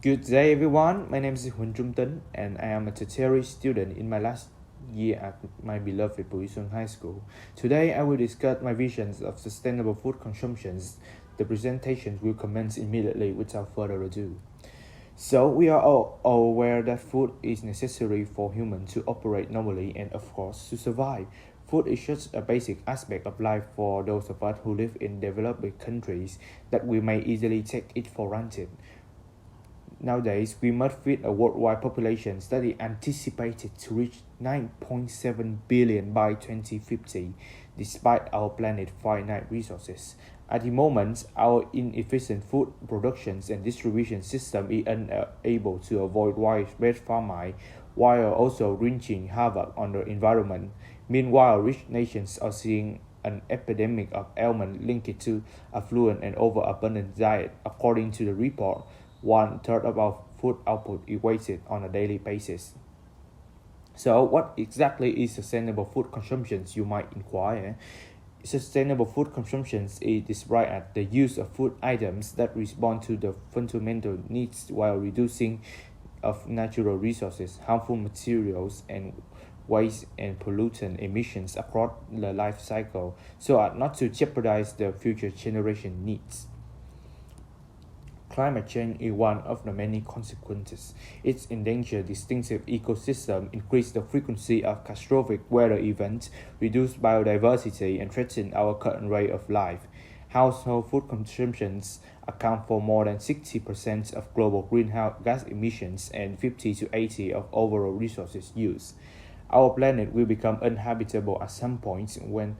Good day, everyone. My name is Huỳnh Trung Tính, and I am a tertiary student in my last year at my beloved Bùi Xuân High School. Today, I will discuss my visions of sustainable food consumptions. The presentation will commence immediately without further ado. So, we are all aware that food is necessary for humans to operate normally and, of course, to survive. Food is such a basic aspect of life for those of us who live in developing countries that we may easily take it for granted. Nowadays, we must feed a worldwide population that is anticipated to reach 9.7 billion by 2050, despite our planet's finite resources. At the moment, our inefficient food production and distribution system is unable to avoid widespread famine, while also wreaking havoc on the environment. Meanwhile, rich nations are seeing an epidemic of ailments linked to affluent and overabundant diet. According to the report, one-third of our food output is wasted on a daily basis. So, what exactly is sustainable food consumption, you might inquire? Sustainable food consumption is described as the use of food items that respond to the fundamental needs while reducing of natural resources, harmful materials, and waste and pollutant emissions across the life cycle, so as not to jeopardize the future generation needs. Climate change is one of the many consequences. It endangers distinctive ecosystem, increase the frequency of catastrophic weather events, reduce biodiversity, and threaten our current rate of life. Household food consumptions account for more than 60% of global greenhouse gas emissions and 50 to 80% of overall resources use. Our planet will become uninhabitable at some point when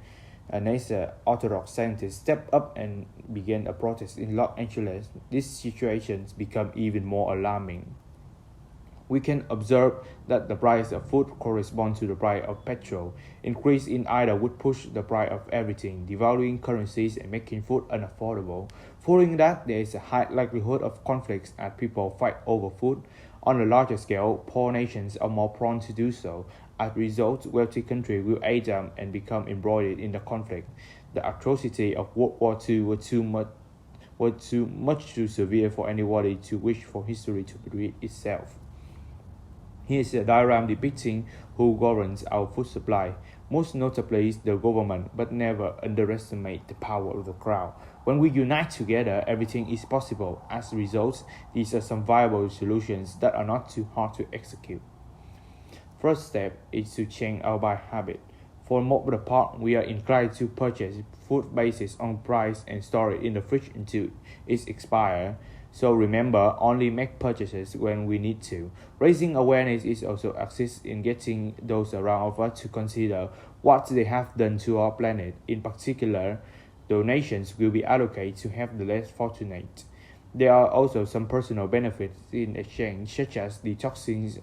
NASA orthodox scientists stepped up and began a protest in Los Angeles. These situations become even more alarming. We can observe that the price of food corresponds to the price of petrol. Increase in either would push the price of everything, devaluing currencies and making food unaffordable. Following that, there is a high likelihood of conflicts as people fight over food. On a larger scale, poor nations are more prone to do so. As a result, wealthy countries will aid them and become embroiled in the conflict. The atrocity of World War II were too much too severe for anybody to wish for history to repeat itself. Here is a diagram depicting who governs our food supply. Most notably the government, but never underestimate the power of the crowd. When we unite together, everything is possible. As a result, these are some viable solutions that are not too hard to execute. First step is to change our buy habit. For most of the part, we are inclined to purchase food based on price and store it in the fridge until it expires. So remember, only make purchases when we need to. Raising awareness is also assist in getting those around us to consider what they have done to our planet. In particular, donations will be allocated to help the less fortunate. There are also some personal benefits in exchange, such as detoxing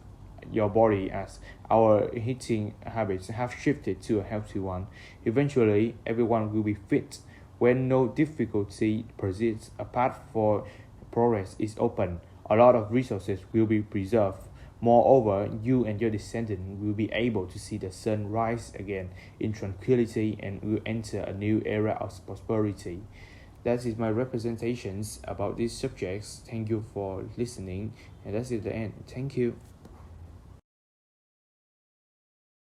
your body as our eating habits have shifted to a healthy one. Eventually, everyone will be fit when no difficulty persists. A path for progress is open. A lot of resources will be preserved. Moreover, you and your descendants will be able to see the sun rise again in tranquility and will enter a new era of prosperity. That is my representations about these subjects. Thank you for listening, and that's it the end. Thank you.